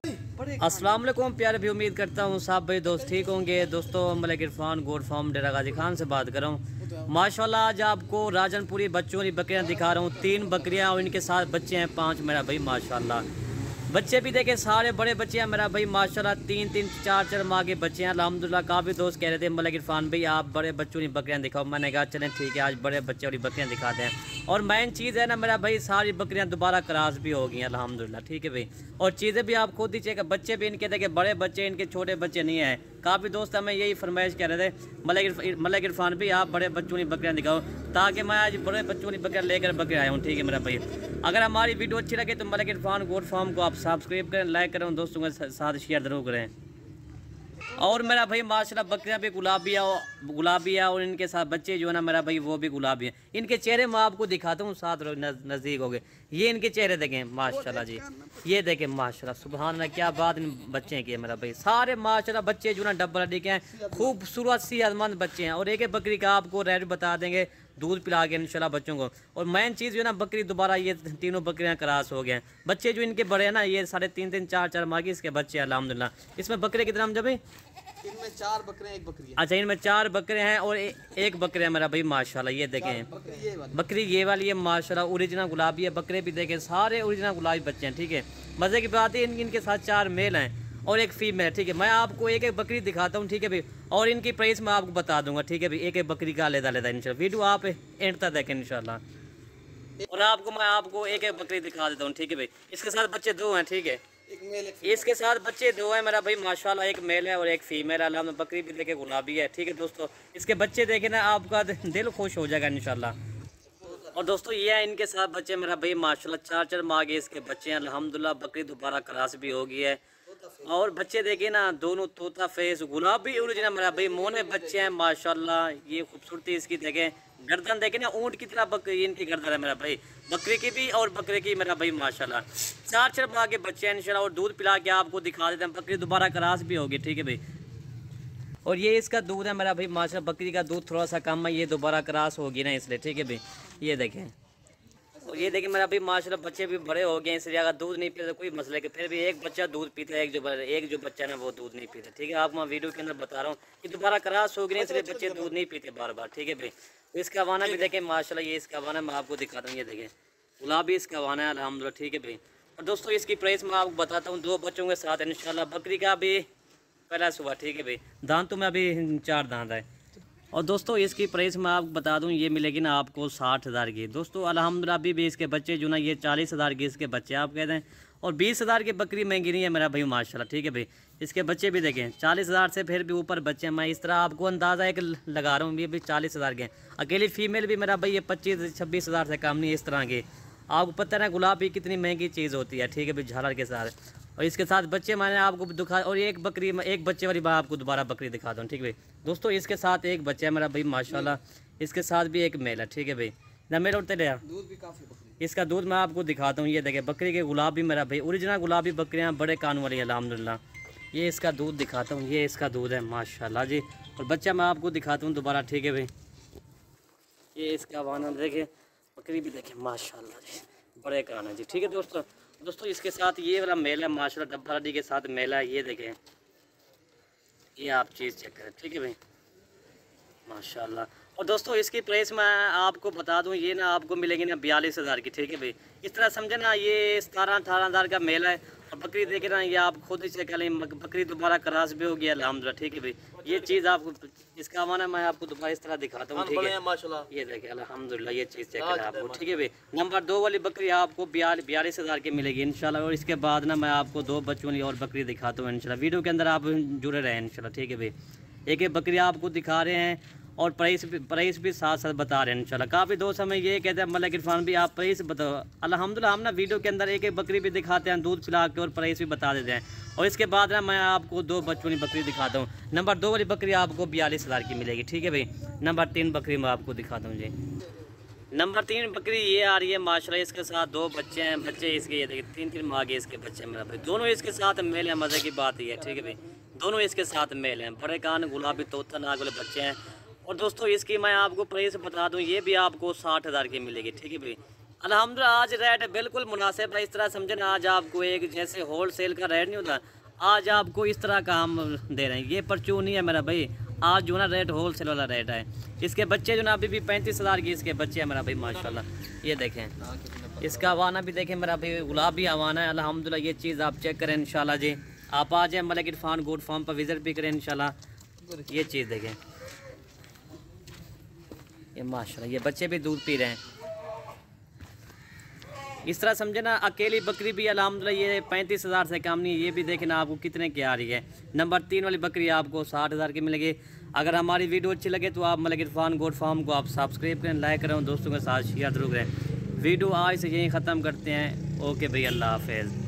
अस्सलाम वालेकुम प्यारे भी, उम्मीद करता हूँ सब भाई दोस्त ठीक होंगे। दोस्तों मलिक इरफान गोड फार्म डेरा गाजी खान से बात कर रहा हूँ। माशाल्लाह आज आपको राजनपुरी बच्चों की बकरियाँ दिखा रहा हूँ। 3 बकरियाँ और इनके साथ बच्चे हैं 5 मेरा भाई माशाल्लाह। बच्चे भी देखे सारे बड़े बच्चे हैं मेरा भाई माशाल्लाह। 3-3 4-4 माह के बच्चे हैं अल्हम्दुलिल्लाह। काफ़ी दोस्त कह रहे थे मलिक इरफान भाई आप बड़े बच्चों की बकरियाँ दिखाओ। मैंने कहा चलें ठीक है आज बड़े बच्चे वाली बकरियाँ दिखाते हैं। और मेन चीज़ है ना मेरा भाई सारी बकरियाँ दोबारा क्रॉस भी हो गई हैं अल्हम्दुलिल्लाह। ठीक है भाई। और चीज़ें भी आप खुद ही चेक, बच्चे भी इनके देखे बड़े बच्चे, इनके छोटे बच्चे नहीं हैं। काफ़ी दोस्त हमें यही फरमाइश कह रहे थे मलिक इरफान भाई आप बड़े बच्चों की बकरियाँ दिखाओ, ताकि मैं आज बड़े बच्चों की बकरियाँ लेकर बकरियाँ आया हूँ। ठीक है मेरा भाई। अगर हमारी वीडियो अच्छी लगे तो मलिक इरफान गोड फार्म को आप सब्सक्राइब करें, लाइक करें, दोस्तों के साथ शेयर जरूर करें। और मेरा भाई माशाल्लाह बकरियां भी गुलाबी है और इनके साथ बच्चे जो है ना मेरा भाई वो भी गुलाबी हैं। इनके चेहरे मैं आपको दिखाता हूँ, साथ नज़दीक हो गए। ये इनके चेहरे देखें माशाल्लाह जी, ये देखें माशाल्लाह सुभान अल्लाह क्या बात इन बच्चे के मेरा भाई। सारे माशाल्लाह बच्चे जो ना डब्बल हड्डी के हैं, खूबसूरत सेहतमंद बच्चे हैं। और एक बकरी का आपको रेट बता देंगे दूध पिला के इंशाल्लाह बच्चों को। और मेन चीज़ जो है ना बकरी दोबारा ये तीनों बकरियां क्रॉस हो गए हैं। बच्चे जो इनके बड़े हैं ना ये 3.5 4 माह की इसके बच्चे अल्हम्दुलिल्लाह। इसमें बकरे कितना हम जब इनमें 4 बकरे एक बकरी है। अच्छा इनमें 4 बकरे हैं और एक बकरे है मेरा भाई माशाल्लाह। ये देखें बकरी ये वाली है माशाल्लाह ओरिजिनल गुलाबी है। बकरे भी देखें सारे ओरिजिनल गुलाबी बच्चे हैं। ठीक है मज़े की बात है इनके साथ 4 मेल हैं और एक फीमेल। ठीक है मैं आपको एक बकरी दिखाता हूँ। ठीक है भाई। और इनकी प्राइस मैं आपको बता दूंगा। ठीक है भाई एक बकरी का लेदा इंशाल्लाह। वीडियो आप एंड तक देखें इंशाल्लाह। और आपको एक बकरी दिखा देता हूँ। ठीक है भाई। इसके साथ बच्चे 2 हैं। ठीक है इसके साथ बच्चे 2 हैं मेरा भाई माशाल्लाह। एक मेल है और एक फीमेल है। बकरी भी देखे गुलाबी है। ठीक है दोस्तों इसके बच्चे देखे ना आपका दिल खुश हो जाएगा इंशाल्लाह। और दोस्तों ये है इनके साथ बच्चे मेरा भाई माशाल्लाह 4 माह के इसके बच्चे हैं अल्हम्दुलिल्लाह। बकरी दोबारा क्रॉस भी हो गई है। और बच्चे देखे ना दोनों तोता फेस गुलाबी ओरिजिनल मेरा भाई मोने बच्चे हैं माशाल्लाह। ये खूबसूरती इसकी देखें, गर्दन देखे ना ऊँट की तरह बकरी इनकी गर्दन है मेरा भाई, बकरी की भी और बकरे की मेरा भाई माशाल्लाह। 4 माह के बच्चे हैं इंशाल्लाह। और दूध पिला के आपको दिखा देते हैं। बकरी दोबारा क्रॉस भी होगी। ठीक है भाई। और ये इसका दूध है मेरा भाई माशाल्लाह। बकरी का दूध थोड़ा सा कम है, ये दोबारा क्रॉस होगी ना इसलिए। ठीक है भाई ये देखें। और ये देखें मेरा भाई माशाल्लाह बच्चे भी बड़े हो गए इसलिए अगर दूध नहीं पीते तो कोई मसले के, फिर भी एक बच्चा दूध पीता है, एक जो बच्चा है ना वो दूध नहीं पीता। ठीक है आप मैं वीडियो के अंदर बता रहा हूँ कि दोबारा क्रॉस हो गई इसलिए बच्चे दूध नहीं पीते बार। ठीक है भाई। इसका वाना भी देखें माशाल्लाह। ये इसका वाना मैं आपको दिखाता हूँ। ये देखें गुलाबी इसका वाना है अल्हम्दुलिल्लाह। ठीक है भाई। और दोस्तों इसकी प्राइस मैं आपको बताता हूँ 2 बच्चों के साथ इंशाल्लाह। बकरी का भी पहला सुबह। ठीक है भाई। दांत तो में अभी 4 दांत है। और दोस्तों इसकी प्राइस मैं आपको बता दूं ये मिलेगी ना आपको 60,000 की। दोस्तों अल्हम्दुलिल्लाह अभी भी इसके बच्चे जो ना ये 40,000 की इसके बच्चे आप कहते हैं। और 20,000 की बकरी महंगी नहीं है मेरा भाई माशाल्लाह। ठीक है भाई। इसके बच्चे भी देखें 40,000 से फिर भी ऊपर बच्चे हैं। मैं इस तरह आपको अंदाज़ा एक लगा रहा हूँ ये भी 40,000 के। अकेली फीमेल भी मेरा भाई ये 25-26,000 से कम नहीं है इस तरह की। आपको पता है ना गुलाबी कितनी महंगी चीज़ होती है। ठीक है भाई झालर के साथ। और इसके साथ बच्चे मैंने आपको दिखा, और एक बच्चे वाली बात आपको दोबारा बकरी दिखा दूँ। ठीक है भाई। दोस्तों इसके साथ एक बच्चा है मेरा भाई माशाल्लाह। इसके साथ भी एक मेल है। ठीक है भाई ना मेल उठते लिया दूध भी काफ़ी। इसका दूध मैं आपको दिखाता हूँ। ये देखें बकरी के गुलाबी मेरा भाई ओरिजिनल गुलाबी बकरियाँ बड़े कान वाली अल्हम्दुलिल्लाह। ये इसका दूध दिखाता हूँ। ये इसका दूध है माशाल्लाह जी। और बच्चा मैं आपको दिखाता हूँ दोबारा। ठीक है भाई। ये इसका वाना देखें, बकरी भी देखें माशाल्लाह जी बड़े कान है जी। ठीक है दोस्तों इसके साथ ये वाला मेल है माशाल्लाह। डब्बा हड्डी के साथ मेल है। ये देखें ये आप चीज़ चेक करें। ठीक है भाई माशाल्लाह। और दोस्तों इसकी प्राइस मैं आपको बता दूं ये ना आपको मिलेगी ना 42,000 की। ठीक है भाई। इस तरह समझे ना ये 17-18,000 का मेल है। और बकरी देखे ना ये आप खुद ही चेक करें बकरी दोबारा क्रॉस भी हो गया अल्हम्दुलिल्लाह। ठीक है भाई। ये चीज़ आपको इसका माना मैं आपको दोबारा इस तरह दिखाता हूँ। ठीक है माशाल्लाह। ये देखें अल्हम्दुलिल्लाह ये चीज़ चेक करें आपको। ठीक है भाई। नंबर 2 वाली बकरी आपको 42,000 की मिलेगी इंशाल्लाह। और इसके बाद ना मैं आपको 2 बच्चों वाली और बकरी दिखाता हूँ इंशाल्लाह। वीडियो के अंदर आप जुड़े रहें इंशाल्लाह। ठीक है भाई। एक बकरी आपको दिखा रहे हैं और प्राइस भी साथ साथ बता रहे हैं इंशाल्लाह। काफ़ी दोस्त हमें ये कहते हैं मलिक इरफान भी आप प्राइस बताओ। अल्हम्दुलिल्लाह हम ना वीडियो के अंदर एक बकरी भी दिखाते हैं दूध पिला के और प्राइस भी बता देते हैं। और इसके बाद ना मैं आपको 2 बच्चों की बकरी दिखाता हूँ। नंबर 2 वाली बकरी आपको 42,000 की मिलेगी। ठीक है भाई। नंबर 3 बकरी मैं आपको दिखाता हूँ जी। नंबर 3 बकरी ये आ रही है माशाल्लाह। इसके साथ 2 बच्चे हैं। बच्चे इसके ये देखिए 3 माह के इसके बच्चे हैं मेरा भाई। दोनों इसके साथ मेल हैं। मज़े की बात ये है। ठीक है भाई। दोनों इसके साथ मेल हैं। बड़े कान गुलाबी तोता नाग वाले बच्चे हैं। और दोस्तों इसकी मैं आपको प्राइस बता दूं ये भी आपको 60,000 की मिलेगी। ठीक है भाई। अल्हम्दुलिल्लाह आज रेट बिल्कुल मुनासिब है। इस तरह समझे ना, आज आपको एक जैसे होल सेल का रेट नहीं होता, आज आपको इस तरह का हम दे रहे हैं। ये परचून नहीं है मेरा भाई, आज जो ना रेट होल सेल वाला रेट है। इसके बच्चे जो ना अभी भी 35,000 की इसके बच्चे हैं मेरा भाई माशाल्लाह। ये देखें इसका आवाना भी देखें मेरा भाई, गुलाबी आवाना है अल्हम्दुलिल्लाह। ये चीज़ आप चेक करें इंशाल्लाह जी। आप आ जाएँ मलिक इरफान गोट फार्म पर विज़िट भी करें इंशाल्लाह। ये चीज़ देखें, ये माशाल्लाह ये बच्चे भी दूध पी रहे हैं। इस तरह समझे ना, अकेली बकरी भी अल्हम्दुलिल्लाह ये 35,000 से कम नहीं है। ये भी देखें ना आपको कितने की आ रही है। नंबर 3 वाली बकरी आपको 60,000 की मिलेगी। अगर हमारी वीडियो अच्छी लगे तो आप मलिक इरफान गोट फार्म को आप सब्सक्राइब करें, लाइक करें, दोस्तों के साथ शेयर जरूर करें। वीडियो आज से यहीं ख़त्म करते हैं। ओके भाई, अल्लाह हाफ़िज़।